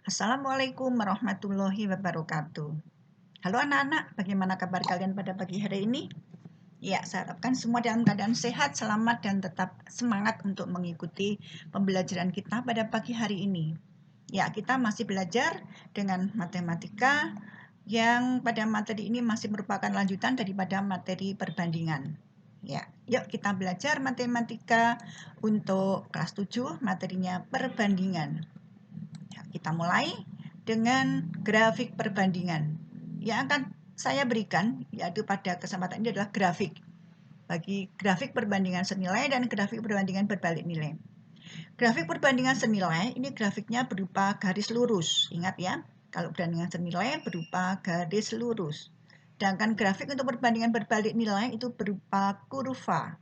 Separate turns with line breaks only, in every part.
Assalamualaikum warahmatullahi wabarakatuh. Halo anak-anak, bagaimana kabar kalian pada pagi hari ini? Ya, saya harapkan semua dalam keadaan sehat, selamat, dan tetap semangat untuk mengikuti pembelajaran kita pada pagi hari ini. Ya, kita masih belajar dengan matematika yang pada materi ini masih merupakan lanjutan daripada materi perbandingan. Ya, yuk kita belajar matematika untuk kelas 7, materinya perbandingan. Kita mulai dengan grafik perbandingan. Yang akan saya berikan yaitu pada kesempatan ini adalah grafik. Bagi grafik perbandingan senilai dan grafik perbandingan berbalik nilai. Grafik perbandingan senilai ini grafiknya berupa garis lurus. Ingat ya, kalau perbandingan senilai berupa garis lurus. Sedangkan grafik untuk perbandingan berbalik nilai itu berupa kurva.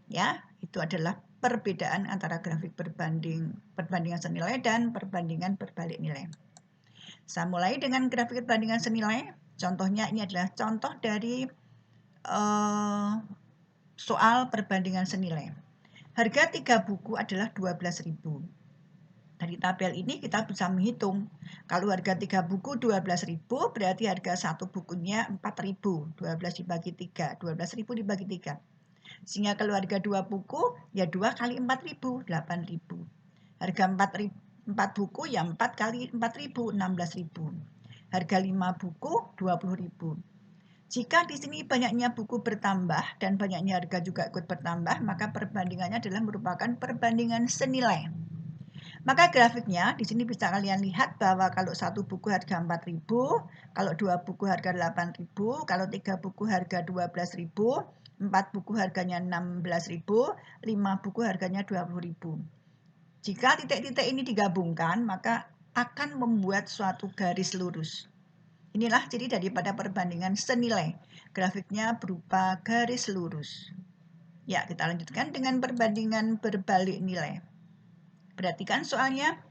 Ya, itu adalah perbedaan antara grafik perbandingan senilai dan perbandingan berbalik nilai. Saya mulai dengan grafik perbandingan senilai. Contohnya ini adalah contoh dari soal perbandingan senilai. Harga 3 buku adalah 12.000. Dari tabel ini kita bisa menghitung. Kalau harga 3 buku 12.000 berarti harga satu bukunya 4.000. 12 dibagi 3, 12.000 dibagi 3. Sehingga kalau harga 2 buku, ya 2 kali 4.000, 8.000. Harga 4 buku, ya 4 kali 4.000, 16.000. Harga 5 buku, 20.000. Jika di sini banyaknya buku bertambah dan banyaknya harga juga ikut bertambah, maka perbandingannya adalah merupakan perbandingan senilai. Maka grafiknya di sini bisa kalian lihat bahwa kalau satu buku harga 4.000, kalau 2 buku harga 8.000, kalau 3 buku harga 12.000, 4 buku harganya 16.000, 5 buku harganya 20.000. Jika titik-titik ini digabungkan, maka akan membuat suatu garis lurus. Inilah ciri daripada perbandingan senilai. Grafiknya berupa garis lurus. Ya, kita lanjutkan dengan perbandingan berbalik nilai. Perhatikan soalnya.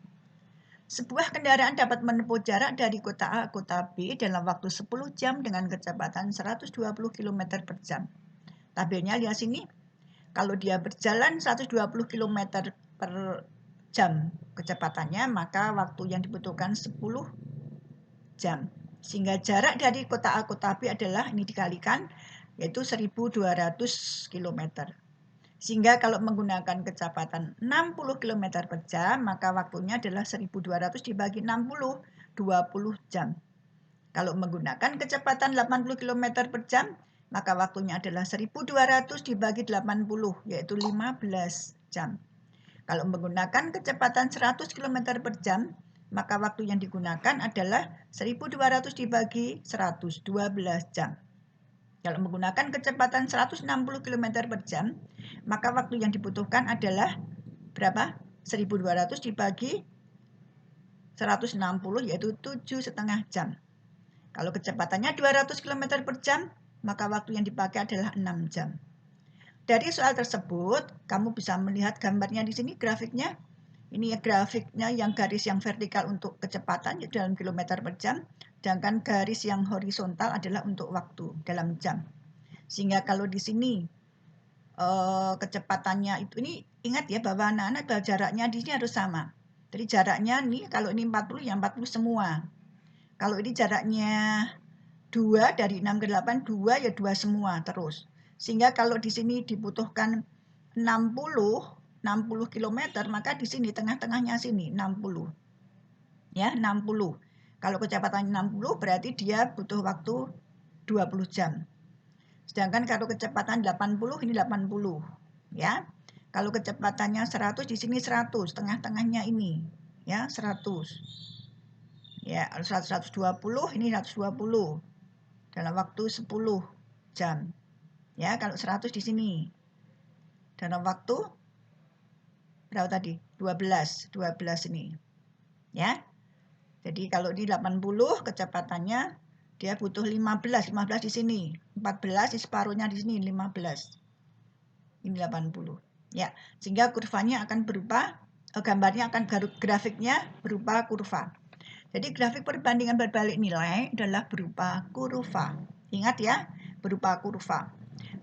Sebuah kendaraan dapat menempuh jarak dari kota A ke kota B dalam waktu 10 jam dengan kecepatan 120 km per jam. Tabelnya lihat sini. Kalau dia berjalan 120 km per jam kecepatannya, maka waktu yang dibutuhkan 10 jam. Sehingga jarak dari kota A ke kota B adalah, ini dikalikan, yaitu 1.200 km. Sehingga kalau menggunakan kecepatan 60 km per jam, maka waktunya adalah 1.200 dibagi 60, 20 jam. Kalau menggunakan kecepatan 80 km per jam, maka waktunya adalah 1.200 dibagi 80, yaitu 15 jam. Kalau menggunakan kecepatan 100 km per jam, maka waktu yang digunakan adalah 1.200 dibagi 100, 12 jam. Kalau menggunakan kecepatan 160 km per jam, maka waktu yang dibutuhkan adalah berapa? 1.200 dibagi 160, yaitu 7,5 jam. Kalau kecepatannya 200 km per jam, maka waktu yang dipakai adalah 6 jam. Dari soal tersebut, kamu bisa melihat gambarnya di sini, grafiknya. Ini grafiknya yang garis yang vertikal untuk kecepatan dalam kilometer per jam, sedangkan garis yang horizontal adalah untuk waktu dalam jam. Sehingga kalau di sini kecepatannya itu, ini ingat ya bahwa anak-anak jaraknya di sini harus sama. Jadi jaraknya nih kalau ini 40 ya 40 semua. Kalau ini jaraknya 2 dari 6 ke 8, 2 ya 2 semua terus. Sehingga kalau di sini dibutuhkan 60 km, maka di sini tengah-tengahnya sini 60. Ya, 60. Kalau kecepatannya 60 berarti dia butuh waktu 20 jam. Sedangkan kalau kecepatan 80 ini 80, ya. Kalau kecepatannya 100 di sini 100, tengah-tengahnya ini, ya, 100. Ya, 120 ini 120 dalam waktu 10 jam. Ya, kalau 100 di sini dalam waktu berapa tadi? 12 ini. Ya. Jadi kalau ini 80 kecepatannya dia butuh 15 di sini, 14 di separuhnya di sini 15. Ini 80. Ya, sehingga kurvanya akan berupa gambarnya akan grafiknya berupa kurva. Jadi grafik perbandingan berbalik nilai adalah berupa kurva. Ingat ya, berupa kurva.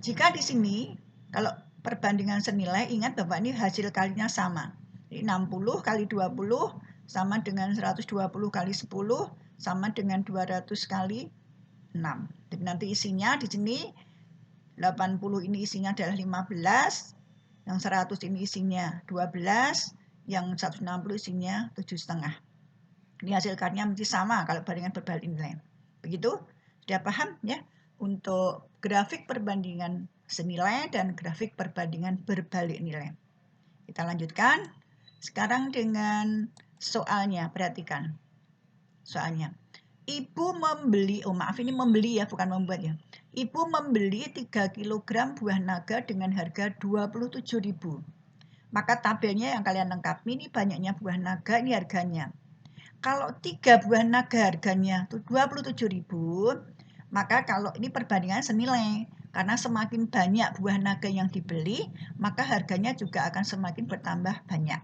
Jika di sini kalau perbandingan senilai, ingat bahwa ini hasil kalinya sama. Jadi 60 kali 20 sama dengan 120 kali 10 sama dengan 200 kali 6. Jadi nanti isinya di sini 80 ini isinya adalah 15, yang 100 ini isinya 12, yang 160 isinya 7,5. Ini hasil karya mesti sama kalau bandingan berbalik nilai. Begitu? Sudah paham ya? Untuk grafik perbandingan senilai dan grafik perbandingan berbalik nilai. Kita lanjutkan. Sekarang dengan soalnya, perhatikan. Soalnya. Ibu membeli, maaf ini membeli ya, bukan membuat ya. Ibu membeli 3 kg buah naga dengan harga 27.000. Maka tabelnya yang kalian lengkapi ini banyaknya buah naga, ini harganya. Kalau 3 buah naga harganya 27.000, maka kalau ini perbandingan senilai. Karena semakin banyak buah naga yang dibeli, maka harganya juga akan semakin bertambah banyak.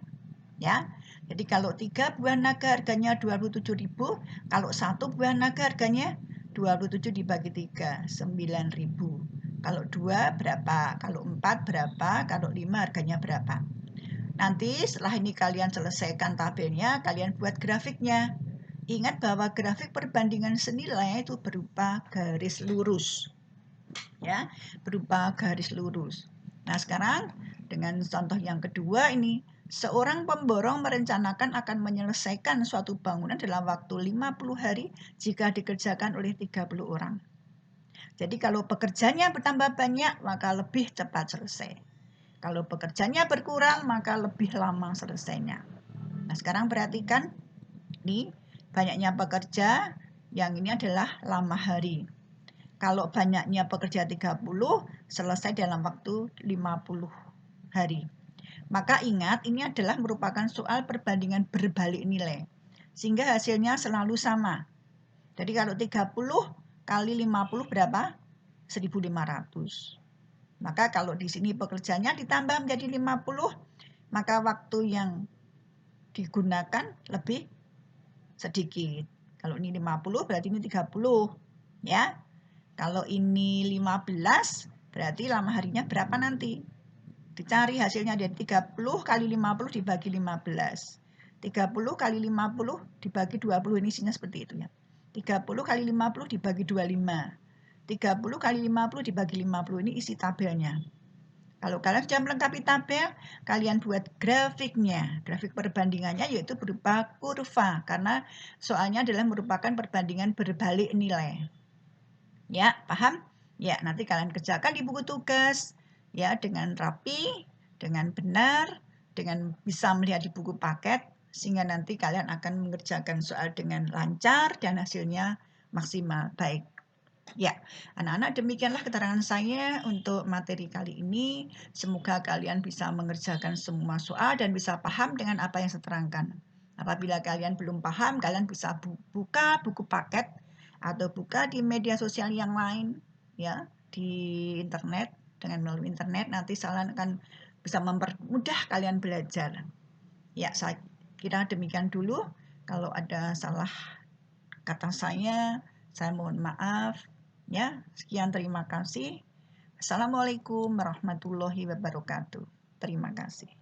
Ya. Jadi kalau 3 buah naga harganya 27.000, kalau 1 buah naga harganya 27 dibagi 3, 9.000. Kalau 2 berapa? Kalau 4 berapa? Kalau 5 harganya berapa? Nanti setelah ini kalian selesaikan tabelnya, kalian buat grafiknya. Ingat bahwa grafik perbandingan senilai itu berupa garis lurus. Ya, berupa garis lurus. Nah, sekarang dengan contoh yang kedua ini, seorang pemborong merencanakan akan menyelesaikan suatu bangunan dalam waktu 50 hari jika dikerjakan oleh 30 orang. Jadi kalau pekerjanya bertambah banyak, maka lebih cepat selesai. Kalau pekerjanya berkurang, maka lebih lama selesainya. Nah, sekarang perhatikan, nih banyaknya pekerja, yang ini adalah lama hari. Kalau banyaknya pekerja 30, selesai dalam waktu 50 hari. Maka ingat, ini adalah merupakan soal perbandingan berbalik nilai. Sehingga hasilnya selalu sama. Jadi kalau 30 kali 50 berapa? 1.500. Maka kalau di sini pekerjanya ditambah menjadi 50, maka waktu yang digunakan lebih sedikit. Kalau ini 50 berarti ini 30. Ya. Kalau ini 15 berarti lama harinya berapa nanti? Dicari hasilnya dari 30 kali 50 dibagi 15. 30 kali 50 dibagi 20, ini isinya seperti itu ya. 30 kali 50 dibagi 25. 30 kali 50 dibagi 50, ini isi tabelnya. Kalau kalian sudah melengkapi tabel, kalian buat grafiknya. Grafik perbandingannya yaitu berupa kurva, karena soalnya adalah merupakan perbandingan berbalik nilai. Ya, paham? Ya, nanti kalian kerjakan di buku tugas. Ya, dengan rapi, dengan benar, dengan bisa melihat di buku paket, sehingga nanti kalian akan mengerjakan soal dengan lancar dan hasilnya maksimal. Baik. Ya, anak-anak, demikianlah keterangan saya untuk materi kali ini. Semoga kalian bisa mengerjakan semua soal dan bisa paham dengan apa yang saya terangkan. Apabila kalian belum paham, kalian bisa buka buku paket atau buka di media sosial yang lain, ya, di internet. Dengan melalui internet nanti kalian akan bisa mempermudah kalian belajar. Ya, saya kira demikian dulu. Kalau ada salah kata saya mohon maaf. Ya, sekian, terima kasih. Assalamualaikum warahmatullahi wabarakatuh. Terima kasih.